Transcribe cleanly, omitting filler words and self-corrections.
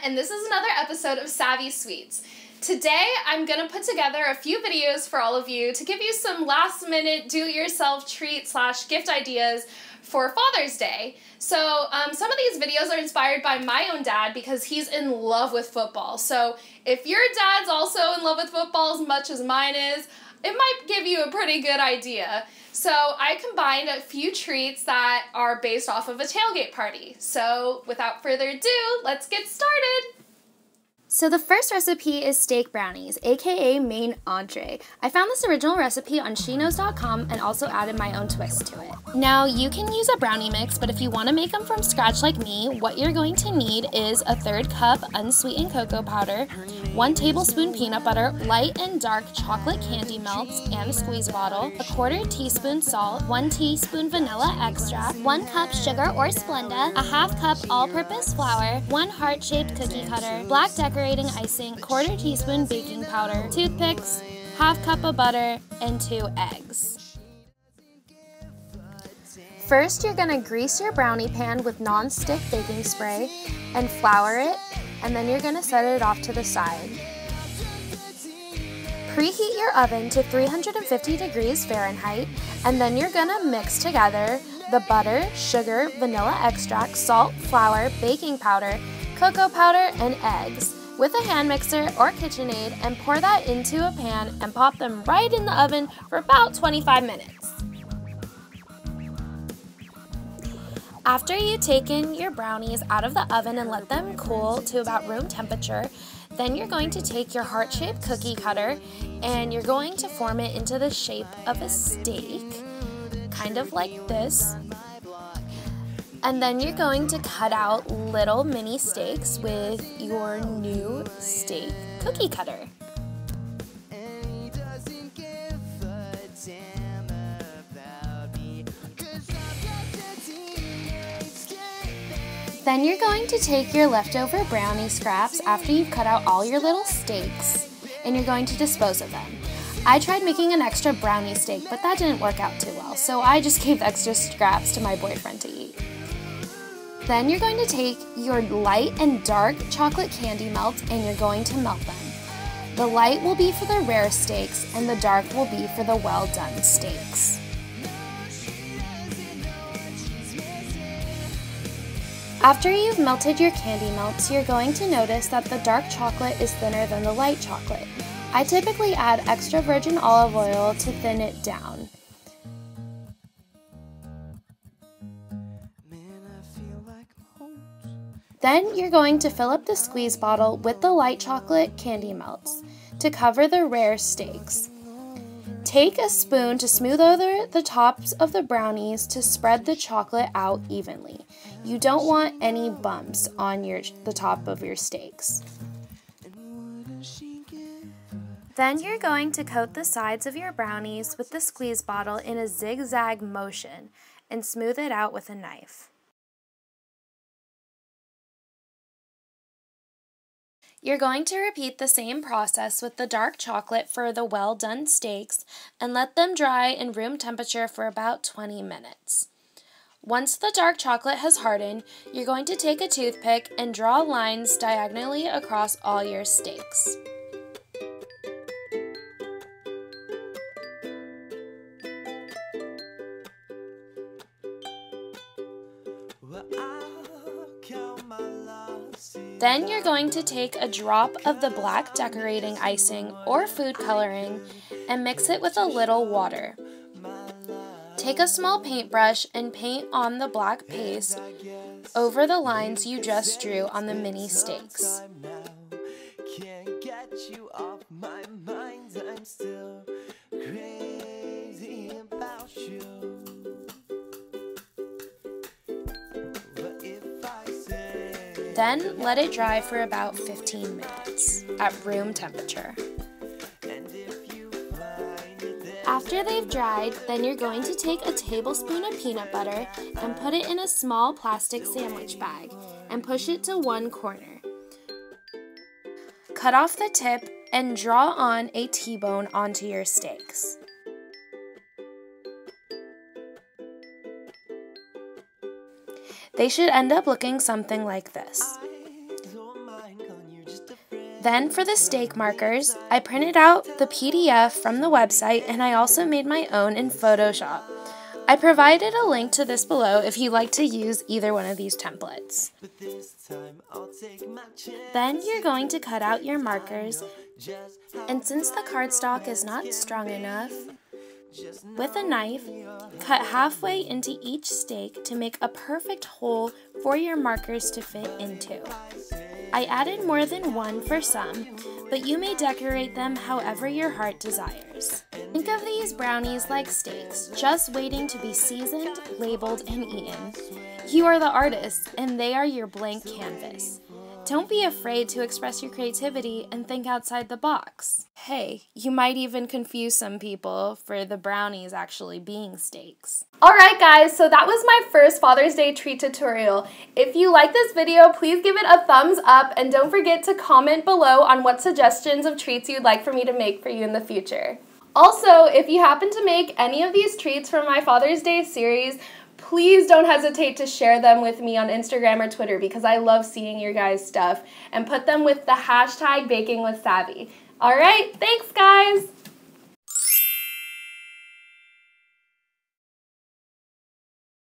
and this is another episode of SavvySweets. Today, I'm going to put together a few videos for all of you to give you some last-minute do-it-yourself treat/gift ideas for Father's Day. So, some of these videos are inspired by my own dad because he's in love with football. So, if your dad's also in love with football as much as mine is, it might give you a pretty good idea. So I combined a few treats that are based off of a tailgate party. So without further ado, let's get started. So the first recipe is steak brownies, aka main entree. I found this original recipe on sheknows.com and also added my own twist to it. Now you can use a brownie mix, but if you want to make them from scratch like me, what you're going to need is a 1/3 cup unsweetened cocoa powder, 1 tablespoon peanut butter, light and dark chocolate candy melts and a squeeze bottle, a 1/4 teaspoon salt, 1 teaspoon vanilla extract, 1 cup sugar or Splenda, a 1/2 cup all-purpose flour, 1 heart-shaped cookie cutter, black decorating icing, 1/4 teaspoon baking powder, toothpicks, 1/2 cup of butter, and 2 eggs. First, you're going to grease your brownie pan with non-stick baking spray and flour it, and then you're going to set it off to the side. Preheat your oven to 350 degrees Fahrenheit, and then you're going to mix together the butter, sugar, vanilla extract, salt, flour, baking powder, cocoa powder, and eggs with a hand mixer or KitchenAid, and pour that into a pan and pop them right in the oven for about 25 minutes. After you've taken your brownies out of the oven and let them cool to about room temperature, then you're going to take your heart-shaped cookie cutter and you're going to form it into the shape of a steak, kind of like this. And then you're going to cut out little mini steaks with your new steak cookie cutter. Then you're going to take your leftover brownie scraps after you've cut out all your little steaks, and you're going to dispose of them. I tried making an extra brownie steak, but that didn't work out too well, so I just gave the extra scraps to my boyfriend to eat. Then you're going to take your light and dark chocolate candy melts and you're going to melt them. The light will be for the rare steaks and the dark will be for the well-done steaks. After you've melted your candy melts, you're going to notice that the dark chocolate is thinner than the light chocolate. I typically add extra virgin olive oil to thin it down. Then you're going to fill up the squeeze bottle with the light chocolate candy melts to cover the rare steaks. Take a spoon to smooth over the tops of the brownies to spread the chocolate out evenly. You don't want any bumps on the top of your steaks. Then you're going to coat the sides of your brownies with the squeeze bottle in a zigzag motion and smooth it out with a knife. You're going to repeat the same process with the dark chocolate for the well-done steaks and let them dry in room temperature for about 20 minutes. Once the dark chocolate has hardened, you're going to take a toothpick and draw lines diagonally across all your steaks. Then you're going to take a drop of the black decorating icing or food coloring and mix it with a little water. Take a small paintbrush and paint on the black paste over the lines you just drew on the mini steaks. Then let it dry for about 15 minutes at room temperature. After they've dried, then you're going to take a tablespoon of peanut butter and put it in a small plastic sandwich bag and push it to one corner. Cut off the tip and draw on a T-bone onto your steaks. They should end up looking something like this. Then for the steak markers, I printed out the PDF from the website and I also made my own in Photoshop. I provided a link to this below if you'd like to use either one of these templates. Then you're going to cut out your markers, and since the cardstock is not strong enough, with a knife, cut halfway into each steak to make a perfect hole for your markers to fit into. I added more than one for some, but you may decorate them however your heart desires. Think of these brownies like steaks, just waiting to be seasoned, labeled, and eaten. You are the artist, and they are your blank canvas. Don't be afraid to express your creativity and think outside the box. Hey, you might even confuse some people for the brownies actually being steaks. Alright guys, so that was my first Father's Day treat tutorial. If you like this video, please give it a thumbs up and don't forget to comment below on what suggestions of treats you'd like for me to make for you in the future. Also, if you happen to make any of these treats from my Father's Day series, please don't hesitate to share them with me on Instagram or Twitter because I love seeing your guys' stuff, and put them with the hashtag bakingwithsavvy. Alright, thanks guys!